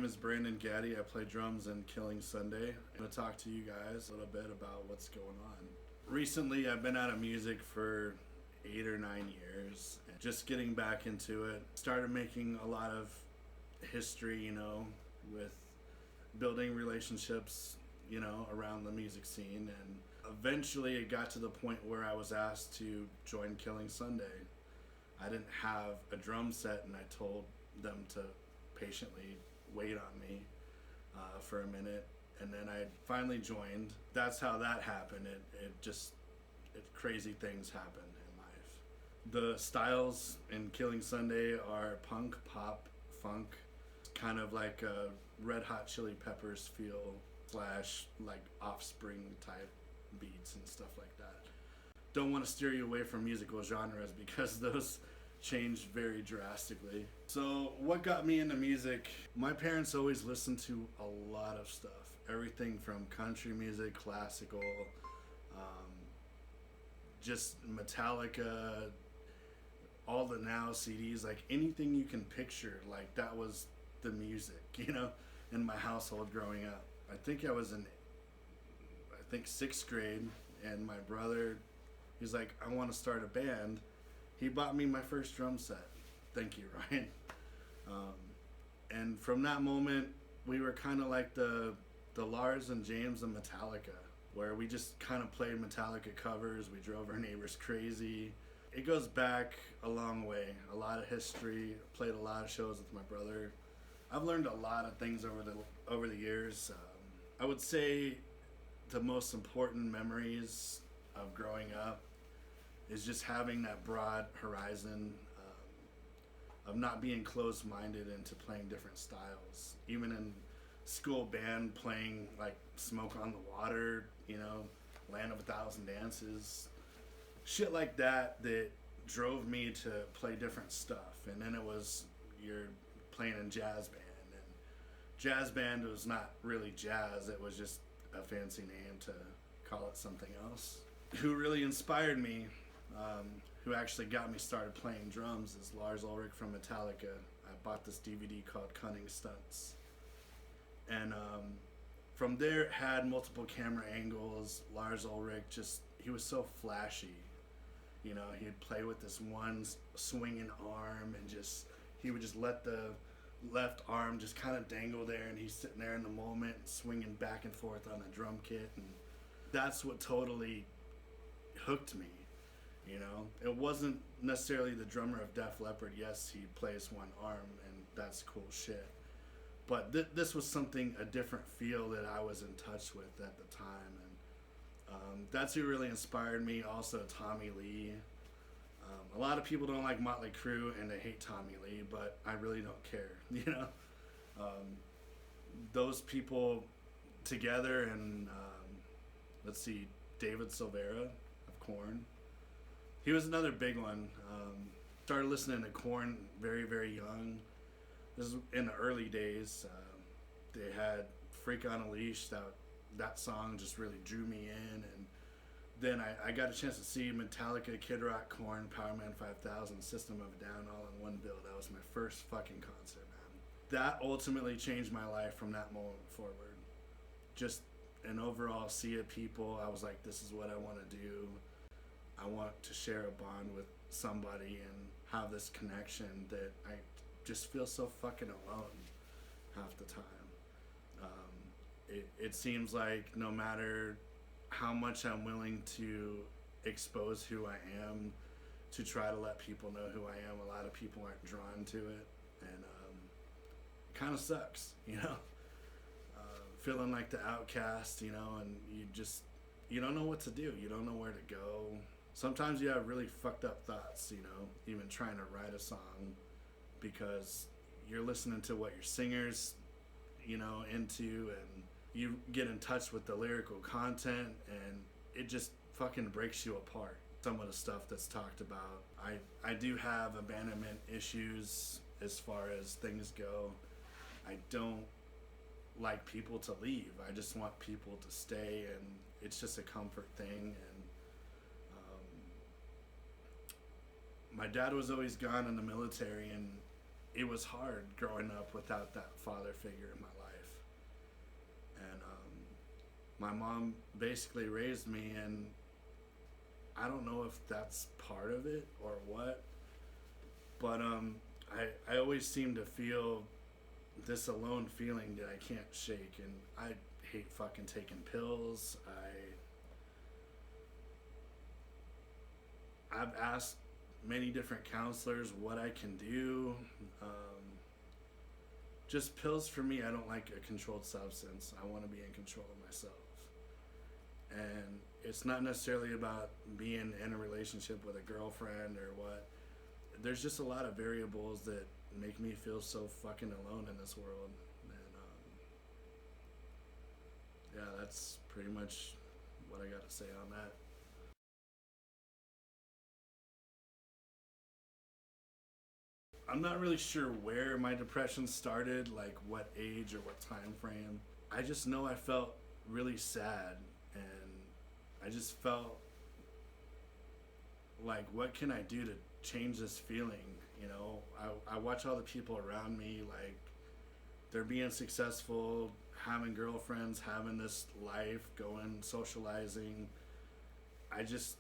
name is Gaddy. I play drums in Killing Sunday. I'm going to talk to you guys a little bit about what's going on. Recently, I've been out of music for 8 or 9 years. Just getting back into it. Started making a lot of history, with building relationships, around the music scene. And eventually it got to the point where I was asked to join Killing Sunday. I didn't have a drum set, and I told them to patiently wait on me for a minute, and then I finally joined. That's how that happened. Crazy things happened in life. The styles in Killing Sunday are punk, pop, funk, kind of like a Red Hot Chili Peppers feel / like Offspring type beats and stuff like that. Don't want to steer you away from musical genres because those changed very drastically. So what got me into music? My parents always listened to a lot of stuff. Everything from country music, classical, just Metallica, all the Now CDs, like anything you can picture, like that was the music, in my household growing up. I think I was in 6th grade, and my brother, he's like, I want to start a band. He bought me my first drum set. Thank you, Ryan. And from that moment, we were kind of like the Lars and James of Metallica, where we just kind of played Metallica covers. We drove our neighbors crazy. It goes back a long way, a lot of history. Played a lot of shows with my brother. I've learned a lot of things over the years. I would say the most important memories of growing up is just having that broad horizon of not being closed-minded into playing different styles. Even in school band, playing like Smoke on the Water, Land of a Thousand Dances, shit like that drove me to play different stuff. And then it was you're playing in jazz band, and jazz band was not really jazz, it was just a fancy name to call it something else. Who really inspired me, who actually got me started playing drums, is Lars Ulrich from Metallica. I bought this DVD called Cunning Stunts, and from there it had multiple camera angles. Lars Ulrich, he was so flashy. He'd play with this one swinging arm, and he would just let the left arm just kind of dangle there, and he's sitting there in the moment and swinging back and forth on a drum kit, and that's what totally hooked me. It wasn't necessarily the drummer of Def Leppard. Yes, he plays one arm, and that's cool shit, but this was a different feel that I was in touch with at the time, and that's who really inspired me. Also Tommy Lee. A lot of people don't like Motley Crue and they hate Tommy Lee, but I really don't care. Those people together, and let's see, David Silvera of Korn. He was another big one. Started listening to Korn very, very young. This is in the early days. They had Freak on a Leash. That song just really drew me in, and then I got a chance to see Metallica, Kid Rock, Korn, Powerman 5000, System of a Down all in one bill. That was my first fucking concert, man. That ultimately changed my life from that moment forward. Just an overall sea of people. I was like, this is what I want to do. I want to share a bond with somebody and have this connection that I just feel so fucking alone half the time. It seems like no matter how much I'm willing to expose who I am, to try to let people know who I am, a lot of people aren't drawn to it, and it kind of sucks, feeling like the outcast, and you don't know what to do, you don't know where to go. Sometimes you have really fucked up thoughts, even trying to write a song, because you're listening to what your singer's into, and you get in touch with the lyrical content, and it just fucking breaks you apart. Some of the stuff that's talked about, I do have abandonment issues as far as things go. I don't like people to leave. I just want people to stay, and it's just a comfort thing. And my dad was always gone in the military, and it was hard growing up without that father figure in my life. And my mom basically raised me, and I don't know if that's part of it or what, but I always seem to feel this alone feeling that I can't shake, and I hate fucking taking pills. I've asked many different counselors what I can do. Just pills for me, I don't like a controlled substance. I want to be in control of myself. And it's not necessarily about being in a relationship with a girlfriend or what. There's just a lot of variables that make me feel so fucking alone in this world. And yeah, that's pretty much what I got to say on that. I'm not really sure where my depression started, like what age or what time frame. I just know I felt really sad, and I just felt like, what can I do to change this feeling? You know, I watch all the people around me, like, they're being successful, having girlfriends, having this life, going, socializing. I just,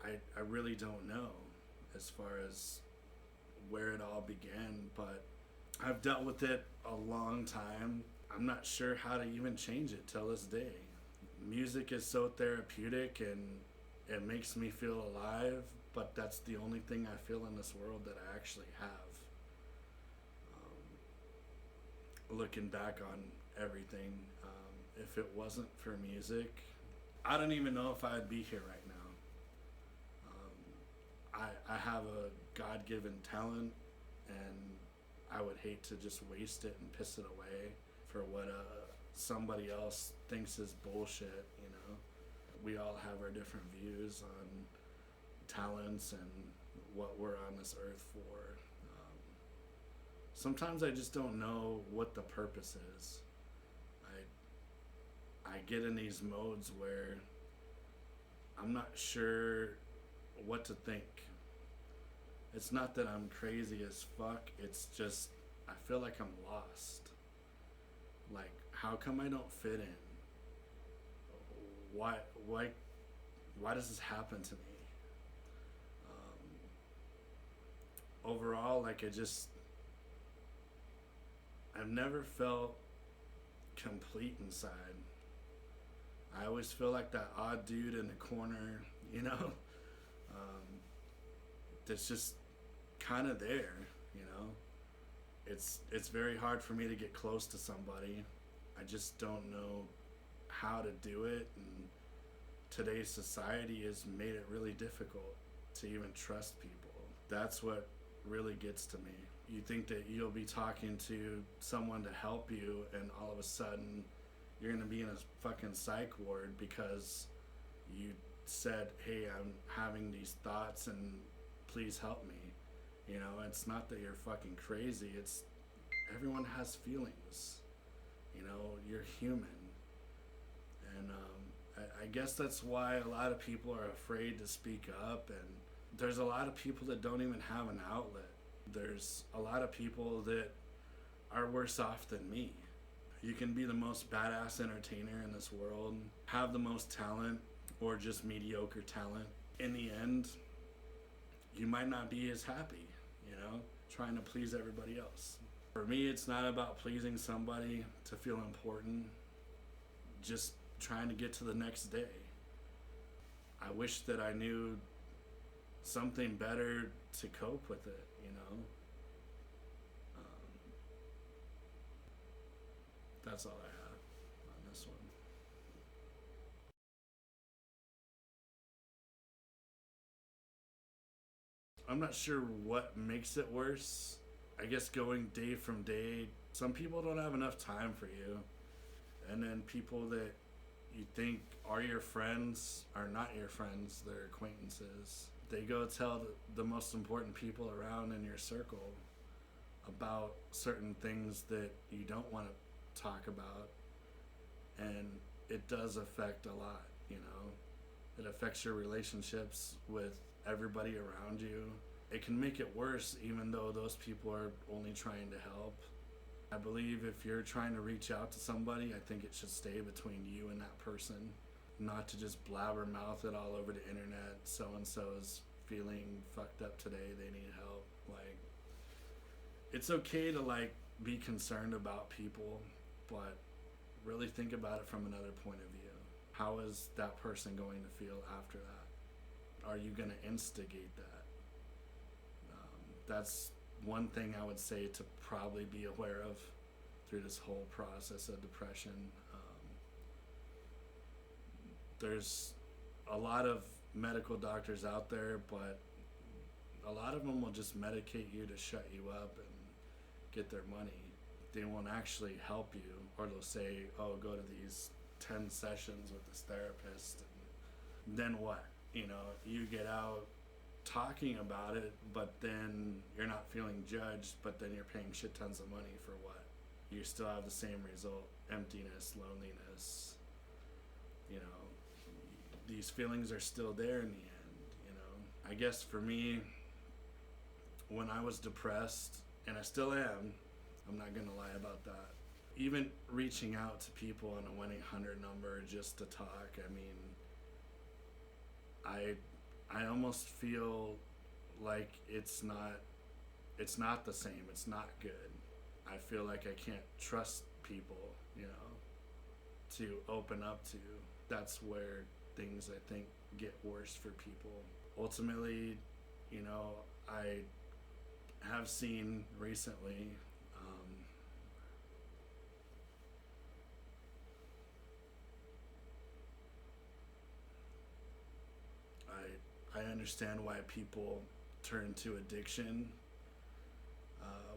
I really don't know as far as where it all began, but I've dealt with it a long time. I'm not sure how to even change it till this day. Music is so therapeutic, and it makes me feel alive, but that's the only thing I feel in this world that I actually have. Looking back on everything, if it wasn't for music, I don't even know if I'd be here right now. I have a God-given talent, and I would hate to just waste it and piss it away for what somebody else thinks is bullshit, you know. We all have our different views on talents and what we're on this earth for. Sometimes I just don't know what the purpose is. I get in these modes where I'm not sure what to think. It's not that I'm crazy as fuck, it's just I feel like I'm lost. Like, how come I don't fit in? Why why does this happen to me? Overall, like, I've never felt complete inside. I always feel like that odd dude in the corner, you know, that's just kind of there, you know. It's very hard for me to get close to somebody. I just don't know how to do it, and today's society has made it really difficult to even trust people. That's what really gets to me. You think that you'll be talking to someone to help you, and all of a sudden you're gonna be in a fucking psych ward because you said, hey, I'm having these thoughts and please help me. You know, it's not that you're fucking crazy, it's everyone has feelings. You know, you're human. And I guess that's why a lot of people are afraid to speak up, and there's a lot of people that don't even have an outlet. There's a lot of people that are worse off than me. You can be the most badass entertainer in this world, have the most talent, or just mediocre talent. In the end, you might not be as happy, you know, trying to please everybody else. For me, it's not about pleasing somebody to feel important, just trying to get to the next day. I wish that I knew something better to cope with it, you know. That's all I have on this one. I'm not sure what makes it worse. I guess going day from day, some people don't have enough time for you. And then people that you think are your friends are not your friends, they're acquaintances. They go tell the most important people around in your circle about certain things that you don't want to talk about. And it does affect a lot, you know. It affects your relationships with everybody around you. it can make it worse, even though those people are only trying to help. I believe if you're trying to reach out to somebody, I think it should stay between you and that person, not to just blabbermouth it all over the internet. So and so is feeling fucked up today, they need help. Like, it's okay to like be concerned about people, but really think about it from another point of view. How is that person going to feel after that? Are you going to instigate that? That's one thing I would say to probably be aware of through this whole process of depression. There's a lot of medical doctors out there, but a lot of them will just medicate you to shut you up and get their money. They won't actually help you, or they'll say, oh, go to these 10 sessions with this therapist, and then what? You know, you get out talking about it, but then you're not feeling judged, but then you're paying shit tons of money for what? You still have the same result: emptiness, loneliness. You know, these feelings are still there in the end. You know, I guess for me, when I was depressed, and I still am, I'm not gonna lie about that, even reaching out to people on a 1-800 number just to talk, I mean, I almost feel like it's not the same. It's not good. I feel like I can't trust people, you know, to open up to. That's where things, I think, get worse for people. Ultimately, you know, I have seen recently, I understand why people turn to addiction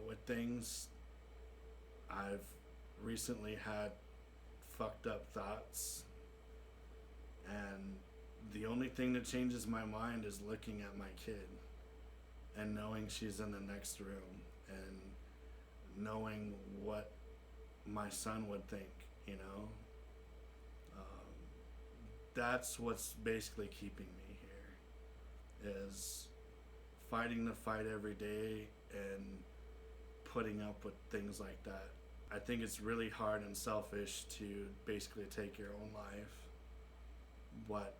with things. I've recently had fucked up thoughts, and the only thing that changes my mind is looking at my kid and knowing she's in the next room and knowing what my son would think, you know. That's what's basically keeping me here, is fighting the fight every day and putting up with things like that. I think it's really hard and selfish to basically take your own life, but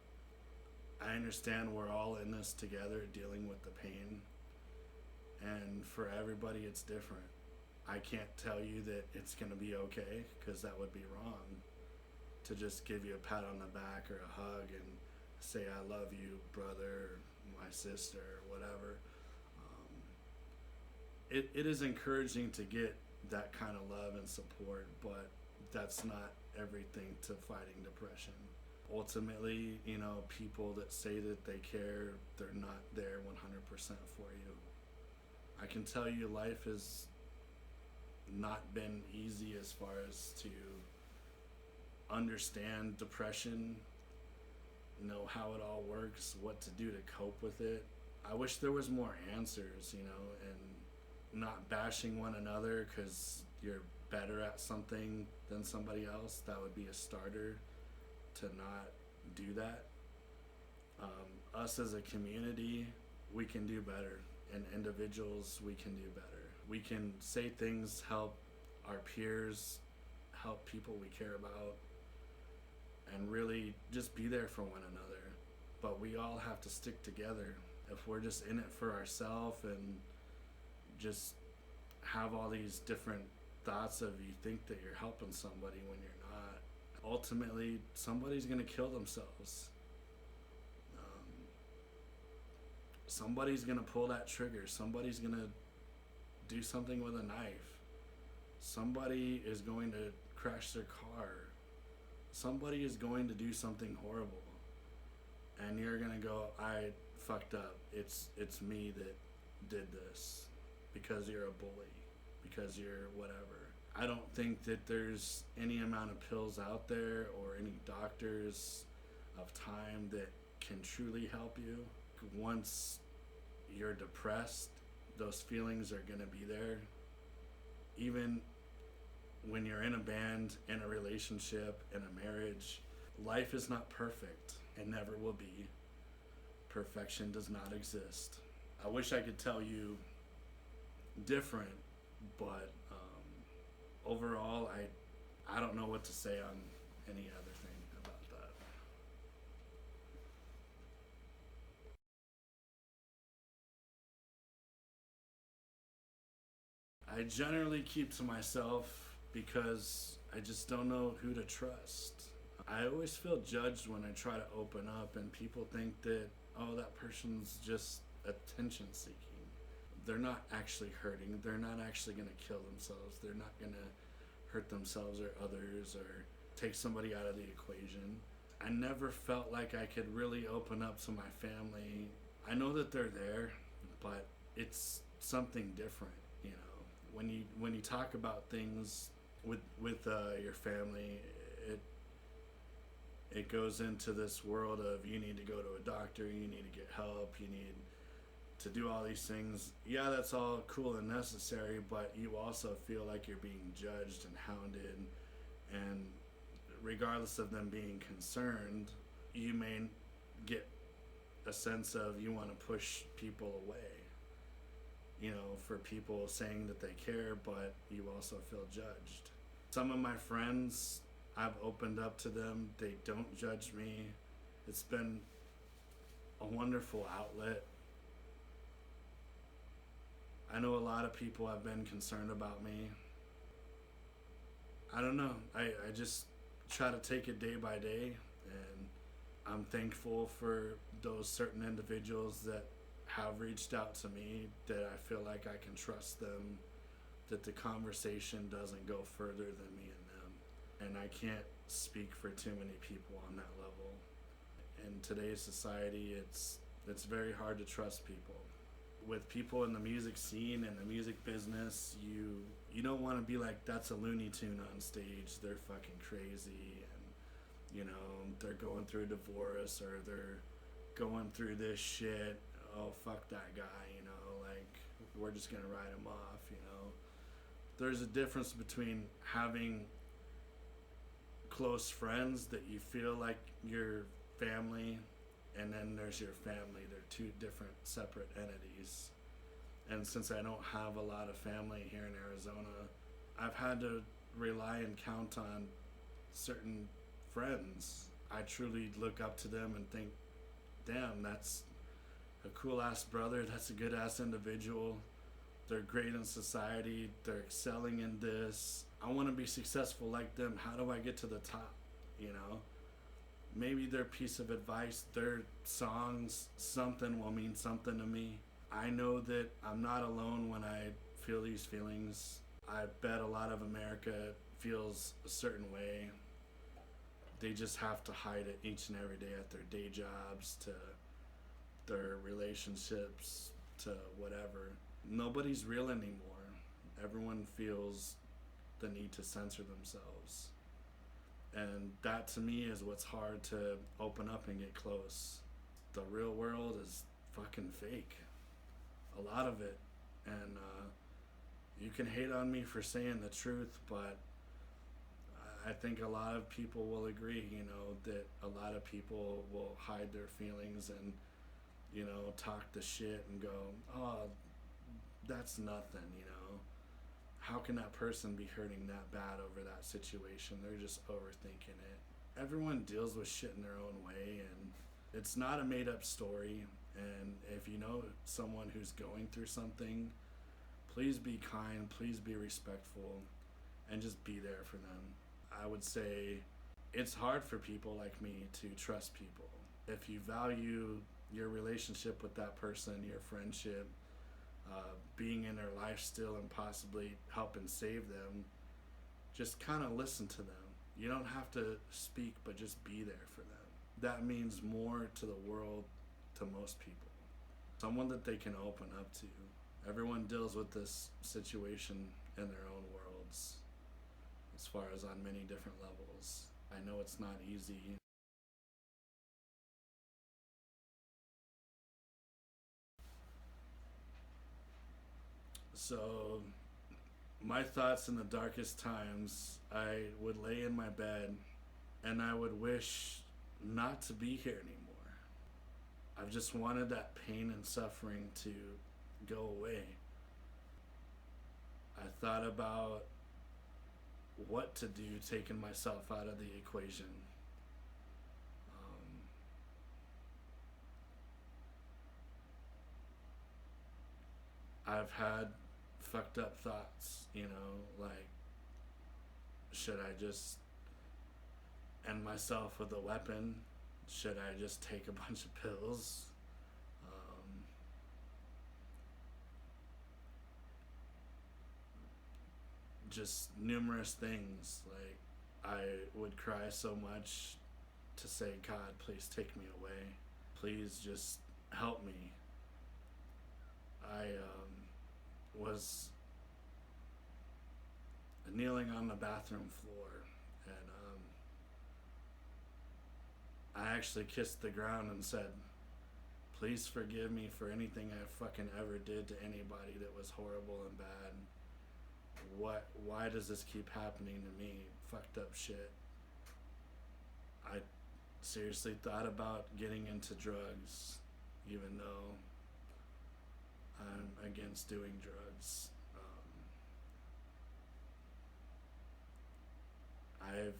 I understand we're all in this together dealing with the pain, and for everybody it's different. I can't tell you that it's going to be okay, because that would be wrong, to just give you a pat on the back or a hug and say I love you, brother, or my sister, or whatever. It is encouraging to get that kind of love and support, but that's not everything to fighting depression. Ultimately, you know, people that say that they care, they're not there 100% for you. I can tell you life has not been easy as far as to understand depression, know how it all works, what to do to cope with it. I wish there was more answers, you know, and not bashing one another because you're better at something than somebody else. That would be a starter to not do that. Us as a community, we can do better, and individuals, we can do better. We can say things, help our peers, help people we care about, and really just be there for one another. But we all have to stick together. If we're just in it for ourselves and just have all these different thoughts of you think that you're helping somebody when you're not, ultimately somebody's gonna kill themselves. Somebody's gonna pull that trigger. Somebody's gonna do something with a knife. Somebody is going to crash their car. Somebody is going to do something horrible, and you're gonna go, I fucked up. It's me that did this, because you're a bully, because you're whatever. I don't think that there's any amount of pills out there or any doctors of time that can truly help you. Once you're depressed, those feelings are gonna be there. Even when you're in a band, in a relationship, in a marriage, life is not perfect and never will be. Perfection does not exist. I wish I could tell you different, but overall, I don't know what to say on any other thing about that. I generally keep to myself because I just don't know who to trust. I always feel judged when I try to open up, and people think that, oh, that person's just attention seeking. They're not actually hurting. They're not actually going to kill themselves. They're not going to hurt themselves or others or take somebody out of the equation. I never felt like I could really open up to my family. I know that they're there, but it's something different, you know. When you talk about things with your family, it goes into this world of you need to go to a doctor, you need to get help, you need to do all these things. Yeah, that's all cool and necessary, but you also feel like you're being judged and hounded, and regardless of them being concerned, you may get a sense of you want to push people away, you know, for people saying that they care, but you also feel judged. Some of my friends, I've opened up to them. They don't judge me. It's been a wonderful outlet. I know a lot of people have been concerned about me. I don't know. I just try to take it day by day, and I'm thankful for those certain individuals that have reached out to me, that I feel like I can trust them, that the conversation doesn't go further than me and them. And I can't speak for too many people on that level. In today's society, it's very hard to trust people. With people in the music scene and the music business, you don't want to be like, that's a Looney Tune on stage. They're fucking crazy, and you know they're going through a divorce or they're going through this shit. Oh, fuck that guy, you know, like we're just gonna write him off, you know. There's a difference between having close friends that you feel like your family, and then there's your family. They're two different separate entities. And since I don't have a lot of family here in Arizona, I've had to rely and count on certain friends. I truly look up to them and think, damn, that's a cool ass brother, that's a good ass individual. They're great in society, they're excelling in this. I want to be successful like them. How do I get to the top? You know? Maybe their piece of advice, their songs, something will mean something to me. I know that I'm not alone when I feel these feelings. I bet a lot of America feels a certain way. They just have to hide it each and every day at their day jobs, to their relationships, to whatever. Nobody's real anymore. Everyone feels the need to censor themselves. And that to me is what's hard to open up and get close. The real world is fucking fake. A lot of it. And you can hate on me for saying the truth, but I think a lot of people will agree, you know, that a lot of people will hide their feelings and, you know, talk the shit and go, oh, that's nothing, you know. How can that person be hurting that bad over that situation? They're just overthinking it. Everyone deals with shit in their own way, and it's not a made-up story. And if you know someone who's going through something, please be kind, please be respectful, and just be there for them. I would say it's hard for people like me to trust people. If you value your relationship with that person, your friendship, being in their life still and possibly helping save them, just kind of listen to them. You don't have to speak, but just be there for them. That means more to the world, to most people. Someone that they can open up to. Everyone deals with this situation in their own worlds, as far as on many different levels. I know it's not easy. So, my thoughts in the darkest times, I would lay in my bed and I would wish not to be here anymore. I've just wanted that pain and suffering to go away. I thought about what to do, taking myself out of the equation. I've had fucked up thoughts, like, should I just end myself with a weapon? Should I just take a bunch of pills? Just numerous things. Like, I would cry so much to say, God, please take me away. Please just help me. I was kneeling on the bathroom floor, and I actually kissed the ground and said, please forgive me for anything I fucking ever did to anybody that was horrible and bad. Why does this keep happening to me? Fucked up shit. I seriously thought about getting into drugs, even though I'm against doing drugs. I've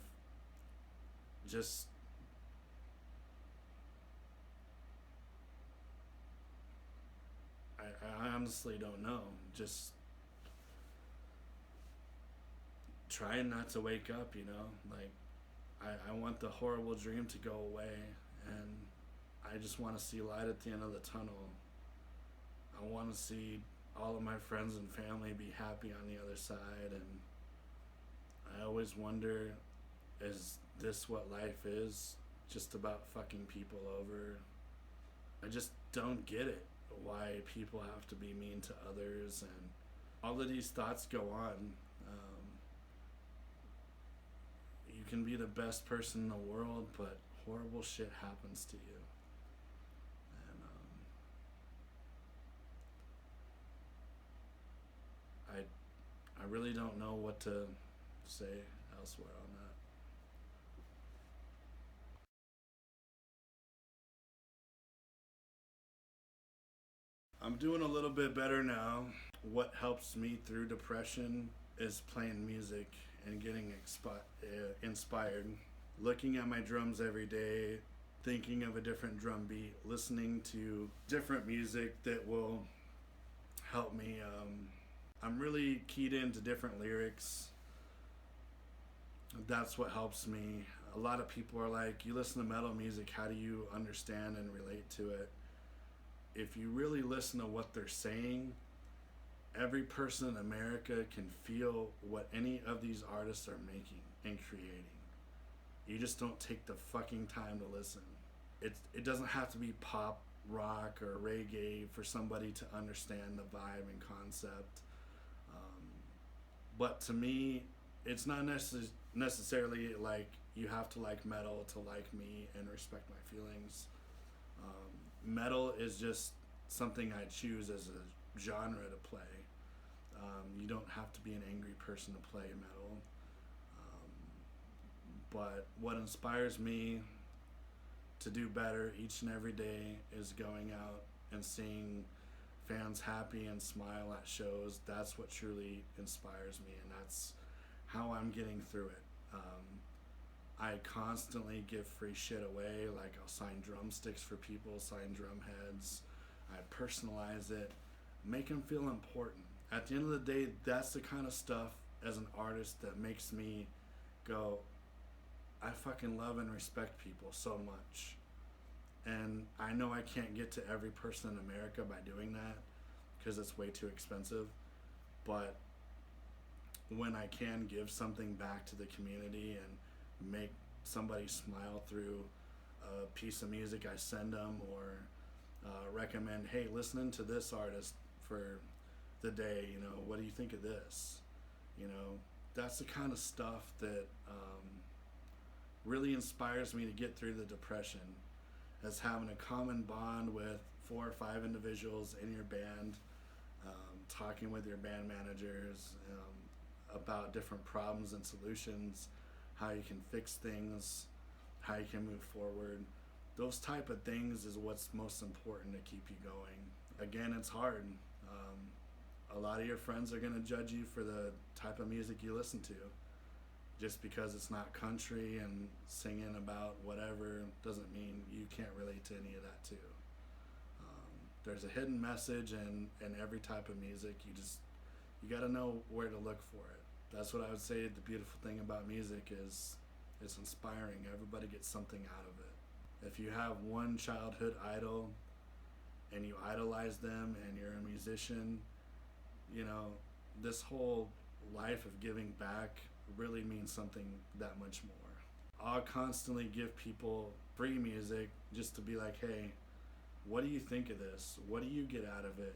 just I honestly don't know. Just trying not to wake up, like, I want the horrible dream to go away, and I just want to see light at the end of the tunnel. I want to see all of my friends and family be happy on the other side, and I always wonder, is this what life is? Just about fucking people over? I just don't get it. Why people have to be mean to others, and all of these thoughts go on. You can be the best person in the world, but horrible shit happens to you. And I really don't know what to say elsewhere on that. I'm doing a little bit better now. What helps me through depression is playing music and getting inspired. Looking at my drums every day, thinking of a different drum beat, listening to different music that will help me. I'm really keyed into different lyrics. That's what helps me. A lot of people are like, you listen to metal music, how do you understand and relate to it? If you really listen to what they're saying, every person in America can feel what any of these artists are making and creating. You just don't take the fucking time to listen. It doesn't have to be pop, rock, or reggae for somebody to understand the vibe and concept. But to me, it's not necessarily like you have to like metal to like me and respect my feelings. Metal is just something I choose as a genre to play. You don't have to be an angry person to play metal. But what inspires me to do better each and every day is going out and seeing fans happy and smile at shows. That's what truly inspires me, and that's how I'm getting through it. I constantly give free shit away. Like, I'll sign drumsticks for people, sign drum heads. I personalize it, make them feel important. At the end of the day, that's the kind of stuff as an artist that makes me go, I fucking love and respect people so much. And I know I can't get to every person in America by doing that because it's way too expensive. But when I can give something back to the community and make somebody smile through a piece of music I send them, or recommend, hey, listening to this artist for the day, what do you think of this? That's the kind of stuff that really inspires me to get through the depression, as having a common bond with 4 or 5 individuals in your band, talking with your band managers about different problems and solutions, how you can fix things, how you can move forward. Those type of things is what's most important to keep you going. Again, it's hard. A lot of your friends are going to judge you for the type of music you listen to. Just because it's not country and singing about whatever doesn't mean you can't relate to any of that too. There's a hidden message in every type of music. You got to know where to look for it. That's what I would say. The beautiful thing about music is it's inspiring. Everybody gets something out of it. If you have one childhood idol and you idolize them and you're a musician, you know, this whole life of giving back really means something that much more. I'll constantly give people free music just to be like, hey, what do you think of this? What do you get out of it?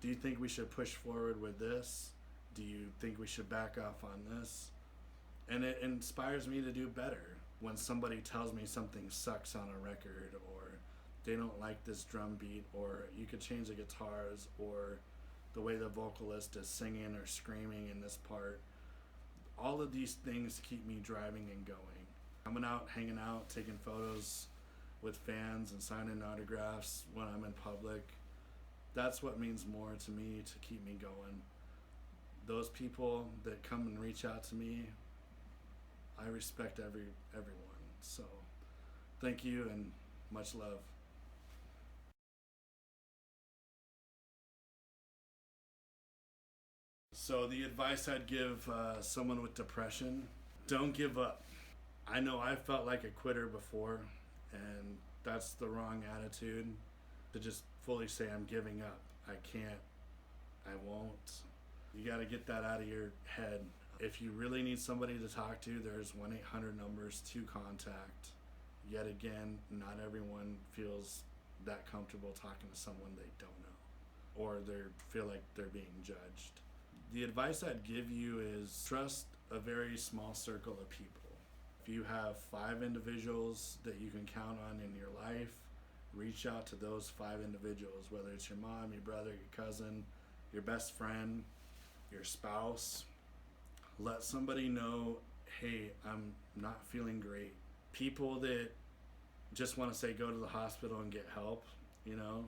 Do you think we should push forward with this? Do you think we should back off on this? And it inspires me to do better when somebody tells me something sucks on a record, or they don't like this drum beat, or you could change the guitars, or the way the vocalist is singing or screaming in this part. All of these things keep me driving and going. Coming out, hanging out, taking photos with fans and signing autographs when I'm in public. That's what means more to me to keep me going. Those people that come and reach out to me, I respect everyone. So thank you and much love. So the advice I'd give someone with depression, don't give up. I know I felt like a quitter before, and that's the wrong attitude, to just fully say I'm giving up. I can't, I won't. You got to get that out of your head. If you really need somebody to talk to, there's 1-800 numbers to contact. Yet again, not everyone feels that comfortable talking to someone they don't know, or they feel like they're being judged. The advice I'd give you is trust a very small circle of people. If you have 5 individuals that you can count on in your life, reach out to those 5 individuals, whether it's your mom, your brother, your cousin, your best friend, your spouse. Let somebody know, hey, I'm not feeling great. People that just want to say go to the hospital and get help, you know.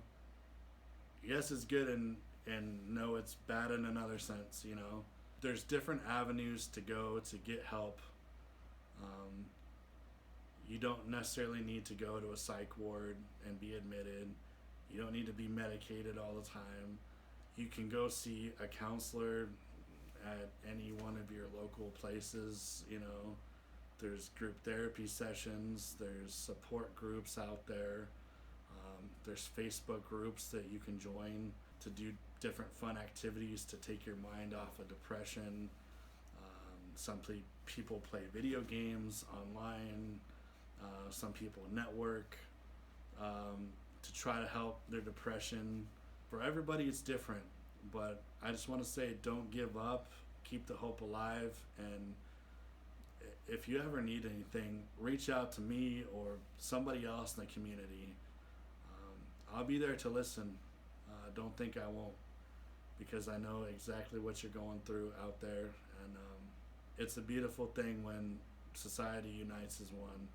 Yes, it's good, and no, it's bad in another sense, you know. There's different avenues to go to get help. You don't necessarily need to go to a psych ward and be admitted. You don't need to be medicated all the time. You can go see a counselor at any one of your local places, you know. There's group therapy sessions, there's support groups out there. There's Facebook groups that you can join to do different fun activities to take your mind off of depression. Some people play video games online. Some people network to try to help their depression. For everybody, it's different, but I just want to say, don't give up. Keep the hope alive, and if you ever need anything, reach out to me or somebody else in the community. I'll be there to listen. Don't think I won't, because I know exactly what you're going through out there, and it's a beautiful thing when society unites as one,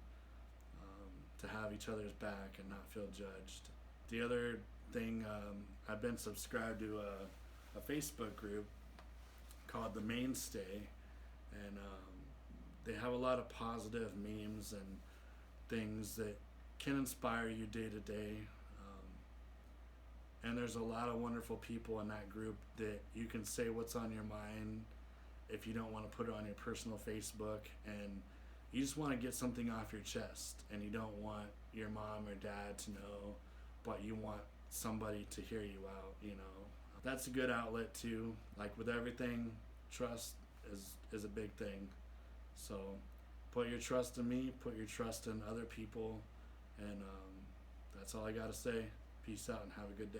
to have each other's back and not feel judged. The other thing, I've been subscribed to a Facebook group called The Mainstay, and they have a lot of positive memes and things that can inspire you day to day. And there's a lot of wonderful people in that group that you can say what's on your mind if you don't want to put it on your personal Facebook, and you just want to get something off your chest, and you don't want your mom or dad to know, but you want somebody to hear you out, you know. That's a good outlet too. Like with everything, trust is a big thing. So put your trust in me, put your trust in other people, and that's all I gotta say. Peace out and have a good day.